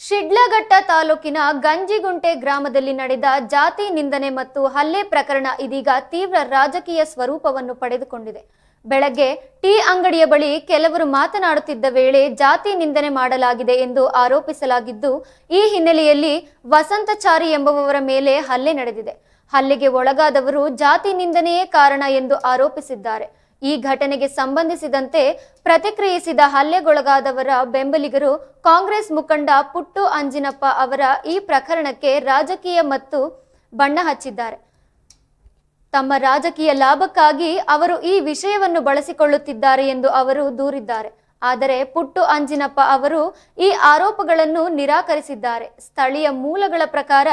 ಶಿಡ್ಲಘಟ್ಟ ತಾಲೂಕಿನ ಗಂಜಿಗುಂಟೆ ಗ್ರಾಮದಲ್ಲಿ ನಡೆದ ಜಾತಿ ನಿಂದನೆ ಮತ್ತು ಹಲ್ಲೆ ಪ್ರಕರಣ ಇದೀಗ ತೀವ್ರ ರಾಜಕೀಯ ಸ್ವರೂಪವನ್ನು ಪಡೆದುಕೊಂಡಿದೆ. ಬೆಳಗ್ಗೆ ಟೀ ಅಂಗಡಿಯ ಬಳಿ ಕೆಲವರು ಮಾತನಾಡುತ್ತಿದ್ದ ವೇಳೆ ಜಾತಿ ನಿಂದನೆ ಮಾಡಲಾಗಿದೆ ಎಂದು ಆರೋಪಿಸಲಾಗಿದ್ದು, ಈ ಹಿನ್ನೆಲೆಯಲ್ಲಿ ವಸಂತಚಾರಿ ಎಂಬುವವರ ಮೇಲೆ ಹಲ್ಲೆ ನಡೆದಿದೆ. ಹಲ್ಲೆಗೆ ಒಳಗಾದವರು ಜಾತಿ ನಿಂದನೆಯೇ ಕಾರಣ ಎಂದು ಆರೋಪಿಸಿದ್ದಾರೆ. ಈ ಘಟನೆಗೆ ಸಂಬಂಧಿಸಿದಂತೆ ಪ್ರತಿಕ್ರಿಯಿಸಿದ ಹಲ್ಲೆಗೊಳಗಾದವರ ಬೆಂಬಲಿಗರು ಕಾಂಗ್ರೆಸ್ ಮುಖಂಡ ಪುಟ್ಟು ಅಂಜಿನಪ್ಪ ಅವರ ಈ ಪ್ರಕರಣಕ್ಕೆ ರಾಜಕೀಯ ಮತ್ತು ಬಣ್ಣ ಹಚ್ಚಿದ್ದಾರೆ. ತಮ್ಮ ರಾಜಕೀಯ ಲಾಭಕ್ಕಾಗಿ ಅವರು ಈ ವಿಷಯವನ್ನು ಬಳಸಿಕೊಳ್ಳುತ್ತಿದ್ದಾರೆ ಎಂದು ಅವರು ದೂರಿದ್ದಾರೆ. ಆದರೆ ಪುಟ್ಟು ಅಂಜಿನಪ್ಪ ಅವರು ಈ ಆರೋಪಗಳನ್ನು ನಿರಾಕರಿಸಿದ್ದಾರೆ. ಸ್ಥಳೀಯ ಮೂಲಗಳ ಪ್ರಕಾರ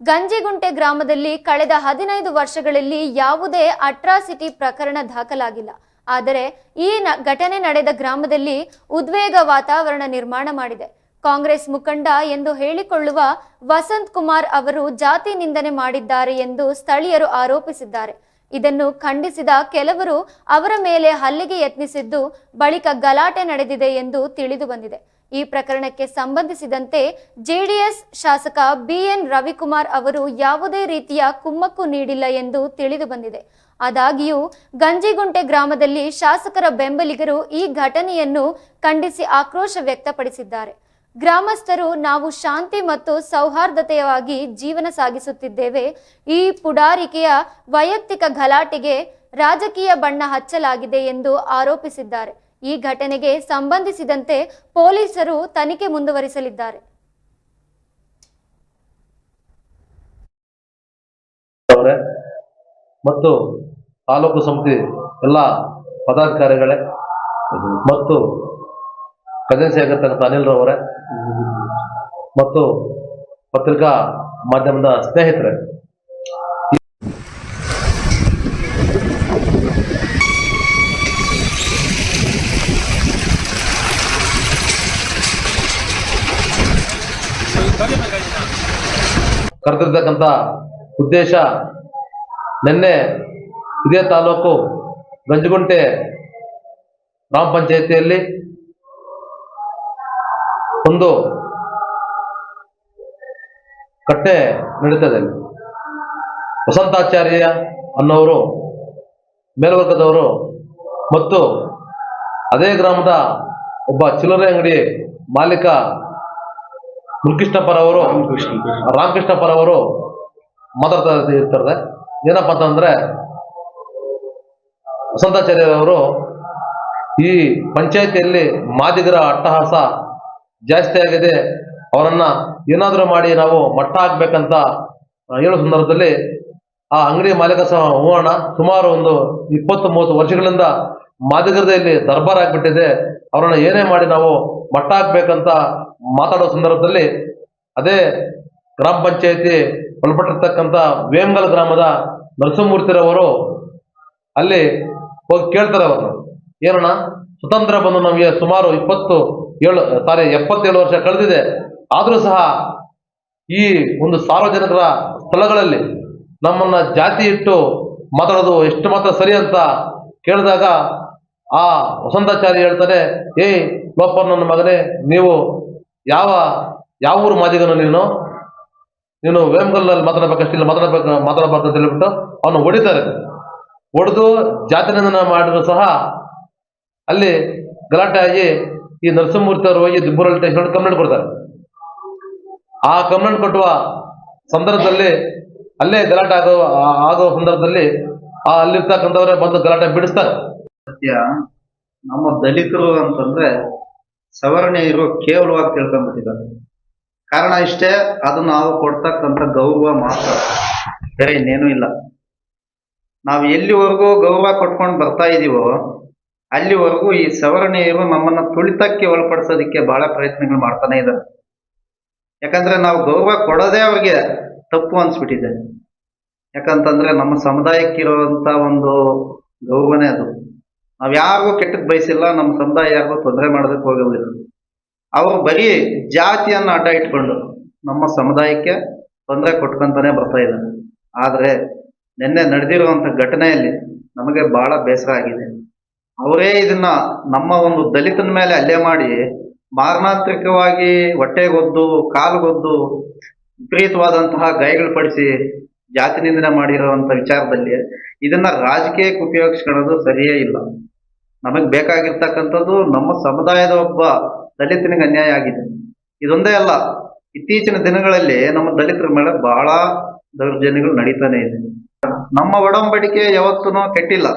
ಗಂಜಿಗುಂಟೆ ಗ್ರಾಮದಲ್ಲಿ ಕಳೆದ 15 ವರ್ಷಗಳಲ್ಲಿ ಯಾವುದೇ ಅಟ್ರಾಸಿಟಿ ಪ್ರಕರಣ ದಾಖಲಾಗಿಲ್ಲ. ಆದರೆ ಈ ಘಟನೆ ನಡೆದ ಗ್ರಾಮದಲ್ಲಿ ಉದ್ವೇಗ ವಾತಾವರಣ ನಿರ್ಮಾಣ ಮಾಡಿದೆ. ಕಾಂಗ್ರೆಸ್ ಮುಖಂಡ ಎಂದು ಹೇಳಿಕೊಳ್ಳುವ ವಸಂತ್ ಕುಮಾರ್ ಅವರು ಜಾತಿ ನಿಂದನೆ ಮಾಡಿದ್ದಾರೆ ಎಂದು ಸ್ಥಳೀಯರು ಆರೋಪಿಸಿದ್ದಾರೆ. ಇದನ್ನು ಖಂಡಿಸಿದ ಕೆಲವರು ಅವರ ಮೇಲೆ ಹಲ್ಲೆಗೆ ಯತ್ನಿಸಿದ್ದು, ಬಳಿಕ ಗಲಾಟೆ ನಡೆದಿದೆ ಎಂದು ತಿಳಿದು ಬಂದಿದೆ. ಈ ಪ್ರಕರಣಕ್ಕೆ ಸಂಬಂಧಿಸಿದಂತೆ ಜೆಡಿಎಸ್ ಶಾಸಕ BN ರವಿಕುಮಾರ್ ಅವರು ಯಾವುದೇ ರೀತಿಯ ಕುಮ್ಮಕ್ಕು ನೀಡಿಲ್ಲ ಎಂದು ತಿಳಿದು ಬಂದಿದೆ. ಆದಾಗ್ಯೂ ಗಂಜಿಗುಂಟೆ ಗ್ರಾಮದಲ್ಲಿ ಶಾಸಕರ ಬೆಂಬಲಿಗರು ಈ ಘಟನೆಯನ್ನು ಖಂಡಿಸಿ ಆಕ್ರೋಶ ವ್ಯಕ್ತಪಡಿಸಿದ್ದಾರೆ. ಗ್ರಾಮಸ್ಥರು ನಾವು ಶಾಂತಿ ಮತ್ತು ಸೌಹಾರ್ದತೆಯಾಗಿ ಜೀವನ ಸಾಗಿಸುತ್ತಿದ್ದೇವೆ. ಈ ಪುಡಾರಿಕೆಯ ವೈಯಕ್ತಿಕ ಗಲಾಟೆಗೆ ರಾಜಕೀಯ ಬಣ್ಣ ಹಚ್ಚಲಾಗಿದೆ ಎಂದು ಆರೋಪಿಸಿದ್ದಾರೆ. ಈ ಘಟನೆಗೆ ಸಂಬಂಧಿಸಿದಂತೆ ಪೊಲೀಸರು ತನಿಖೆ ಮುಂದುವರಿಸಲಿದ್ದಾರೆ. ಮತ್ತು ತಾಲೂಕು ಸಮಿತಿ ಎಲ್ಲ ಪದಾಧಿಕಾರಿಗಳೇ ಮತ್ತು ಕಜನ್ಸಿ ಆಗತಕ್ಕಂಥ ಅನಿಲ್ ರವರೇ ಮತ್ತು ಪತ್ರಿಕಾ ಮಾಧ್ಯಮದ ಸ್ನೇಹಿತರೆ, ಕರೆದಿರ್ತಕ್ಕಂಥ ಉದ್ದೇಶ ನಿನ್ನೆ ಇದೇ ತಾಲೂಕು ಗಂಜಿಗುಂಟೆ ಗ್ರಾಮ ಪಂಚಾಯಿತಿಯಲ್ಲಿ ಒಂದು ಘಟನೆ ನಡೀತದೆ. ವಸಂತಾಚಾರ್ಯ ಅನ್ನೋರು ಮೇಲ್ವರ್ಗದವರು ಮತ್ತು ಅದೇ ಗ್ರಾಮದ ಒಬ್ಬ ಚಿಲ್ಲರೆ ಅಂಗಡಿ ಮಾಲೀಕ ಮುರುಕೃಷ್ಣಪ್ಪರವರು ರಾಮಕೃಷ್ಣಪ್ಪರವರು ಮಾತಾಡ್ತಾ ಇರ್ತಾರೆ. ಏನಪ್ಪಾ ಅಂತಂದ್ರೆ, ವಸಂತಾಚಾರ್ಯರವರು ಈ ಪಂಚಾಯಿತಿಯಲ್ಲಿ ಮಾದಿಗರ ಅಟ್ಟಹಾಸ ಜಾಸ್ತಿ ಆಗಿದೆ, ಅವರನ್ನ ಏನಾದರೂ ಮಾಡಿ ನಾವು ಮಟ್ಟ ಹಾಕ್ಬೇಕಂತ ಹೇಳೋ ಸಂದರ್ಭದಲ್ಲಿ ಆ ಅಂಗಡಿ ಮಾಲೀಕ ಸಹ ಹೋಗೋಣ, ಸುಮಾರು ಒಂದು 20-30 ವರ್ಷಗಳಿಂದ ಮಾದಿಗರದಲ್ಲಿ ದರ್ಬಾರ್ ಆಗ್ಬಿಟ್ಟಿದೆ, ಅವರನ್ನ ಏನೇ ಮಾಡಿ ನಾವು ಮಟ್ಟ ಹಾಕ್ಬೇಕಂತ ಮಾತಾಡೋ ಸಂದರ್ಭದಲ್ಲಿ ಅದೇ ಗ್ರಾಮ ಪಂಚಾಯಿತಿ ಒಳಪಟ್ಟಿರ್ತಕ್ಕಂಥ ವೇಮಗಲ್ ಗ್ರಾಮದ ನರಸಿಂಹಮೂರ್ತಿರವರು ಅಲ್ಲಿ ಹೋಗಿ ಕೇಳ್ತಾರೆ. ಅವರು ಏನಣ್ಣ, ಸ್ವತಂತ್ರ ಬಂದು ನಮಗೆ ಸುಮಾರು 77 ವರ್ಷ ಕಳೆದಿದೆ, ಆದರೂ ಸಹ ಈ ಒಂದು ಸಾರ್ವಜನಿಕರ ಸ್ಥಳಗಳಲ್ಲಿ ನಮ್ಮನ್ನ ಜಾತಿ ಇಟ್ಟು ಮಾತಾಡೋದು ಎಷ್ಟು ಮಾತ್ರ ಸರಿ ಅಂತ ಕೇಳಿದಾಗ ಆ ವಸಂತಾಚಾರಿ ಹೇಳ್ತಾನೆ, ಏಯ್ ಲೋಪ ನನ್ನ ಮಗನೇ, ನೀವು ಯಾವ ಊರು ಮಾದಿಗನು, ನೀನು ವೇಮಗಲ್ನಲ್ಲಿ ಮಾತಾಡಬೇಕಷ್ಟು ಇಲ್ಲ ಮಾತಾಡಬಾರ್ದು ಅಂತ ಹೇಳ್ಬಿಟ್ಟು ಅವನು ಹೊಡಿತಾರೆ. ಹೊಡೆದು ಜಾತಿ ನಿಂದನೆ ಮಾಡಿದ್ರು ಸಹ ಅಲ್ಲಿ ಗಲಾಟೆ ಆಗಿ ಈ ನರಸಿಂಹಮೂರ್ತಿ ಅವರು ಹೋಗಿ ದಿಬ್ಬೂರಲ್ಲಿ ಸ್ಟೇಷನ್ ಕಂಪ್ಲೇಂಟ್ ಕೊಡ್ತಾರೆ. ಆ ಕಂಪ್ಲೇಂಟ್ ಕೊಟ್ಟುವ ಸಂದರ್ಭದಲ್ಲಿ ಅಲ್ಲೇ ಗಲಾಟೆ ಆಗೋ ಸಂದರ್ಭದಲ್ಲಿ ಅಲ್ಲಿರ್ತಕ್ಕಂಥವ್ರೆ ಬಂದು ಗಲಾಟೆ ಬಿಡಿಸ್ತಾರೆ. ಸತ್ಯ, ನಮ್ಮ ದಲಿತರು ಅಂತಂದ್ರೆ ಸವರ್ಣೀಯರು ಕೇವಲವಾಗಿ ತಿಳ್ಕೊಂಡ್ಬಿಟ್ಟಿದ್ದಾರೆ. ಕಾರಣ ಇಷ್ಟೇ, ಅದು ನಾವು ಕೊಡ್ತಕ್ಕಂಥ ಗೌರವ ಮಾತ್ರ, ಬೇರೆ ಇನ್ನೇನು ಇಲ್ಲ. ನಾವು ಎಲ್ಲಿವರೆಗೂ ಗೌರವ ಕೊಟ್ಕೊಂಡು ಬರ್ತಾ ಇದೀವೋ ಅಲ್ಲಿವರೆಗೂ ಈ ಸವರ್ಣೀಯರು ನಮ್ಮನ್ನ ತುಳಿತಕ್ಕೆ ಒಳಪಡಿಸೋದಕ್ಕೆ ಬಹಳ ಪ್ರಯತ್ನಗಳು ಮಾಡ್ತಾನೆ ಇದ್ದಾರೆ. ಯಾಕಂದ್ರೆ ನಾವು ಗೌರವ ಕೊಡೋದೇ ಅವ್ರಿಗೆ ತಪ್ಪು ಅನ್ಸ್ಬಿಟ್ಟಿದೆ. ಯಾಕಂತಂದ್ರೆ ನಮ್ಮ ಸಮುದಾಯಕ್ಕಿರುವಂತ ಒಂದು ಗೌರವನೇ ಅದು. ನಾವ್ ಯಾರಿಗೂ ಕೆಟ್ಟದ್ ಬಯಸಿಲ್ಲ, ನಮ್ಮ ಸಮುದಾಯ ಯಾರಿಗೂ ತೊಂದರೆ ಮಾಡೋದಕ್ಕೆ ಹೋಗೋದಿಲ್ಲ. ಅವರು ಬರೀ ಜಾತಿಯನ್ನ ಅಡ್ಡ ಇಟ್ಕೊಂಡು ನಮ್ಮ ಸಮುದಾಯಕ್ಕೆ ತೊಂದರೆ ಕೊಟ್ಕೊಂತಾನೆ ಬರ್ತಾ ಇದ್ದಾರೆ. ಆದ್ರೆ ನಿನ್ನೆ ನಡೆದಿರುವಂತ ಘಟನೆಯಲ್ಲಿ ನಮಗೆ ಬಹಳ ಬೇಸರ ಆಗಿದೆ. ಅವರೇ ಇದನ್ನ ನಮ್ಮ ಒಂದು ದಲಿತನ ಮೇಲೆ ಹಲ್ಲೆ ಮಾಡಿ ಮಾರಣಾಂತಿಕವಾಗಿ ಹೊಟ್ಟೆಗೊದ್ದು ಕಾಲುಗೊದ್ದು ವಿಪರೀತವಾದಂತಹ ಗಾಯಗಳು ಪಡಿಸಿ ಜಾತಿ ನಿಂದನೆ ಮಾಡಿರುವಂತ ವಿಚಾರದಲ್ಲಿ ಇದನ್ನ ರಾಜಕೀಯಕ್ಕೆ ಉಪಯೋಗಿಸ್ಕೊಳ್ಳೋದು ಸರಿಯೇ ಇಲ್ಲ. ನಮಗ್ ಬೇಕಾಗಿರ್ತಕ್ಕಂಥದ್ದು ನಮ್ಮ ಸಮುದಾಯದ ಒಬ್ಬ ದಲಿತನಿಗೆ ಅನ್ಯಾಯ ಆಗಿದೆ. ಇದೊಂದೇ ಅಲ್ಲ, ಇತ್ತೀಚಿನ ದಿನಗಳಲ್ಲಿ ನಮ್ಮ ದಲಿತರ ಮೇಲೆ ಬಹಳ ದೌರ್ಜನ್ಯಗಳು ನಡೀತಾನೆ ಇದೆ. ನಮ್ಮ ಒಡಂಬಡಿಕೆ ಯಾವತ್ತೂ ಕೆಟ್ಟಿಲ್ಲ,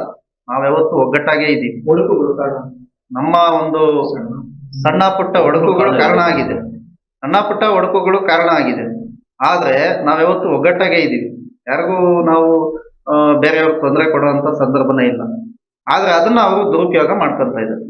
ನಾವ್ಯಾವತ್ತು ಒಗ್ಗಟ್ಟಾಗೇ ಇದ್ದೀವಿ. ನಮ್ಮ ಒಂದು ಸಣ್ಣ ಪುಟ್ಟ ಒಡಕುಗಳು ಕಾರಣ ಆಗಿದೆ. ಆದ್ರೆ ನಾವ್ಯಾವತ್ತು ಒಗ್ಗಟ್ಟಾಗೇ ಇದ್ದೀವಿ. ಯಾರಿಗೂ ನಾವು ಬೇರೆಯವ್ರಿಗೆ ತೊಂದರೆ ಕೊಡುವಂತ ಸಂದರ್ಭನೇ ಇಲ್ಲ. ಆದ್ರೆ ಅದನ್ನ ಅವರು ದುರುಪಯೋಗ ಮಾಡ್ಕೊಂತ ಇದ್ದಾರೆ.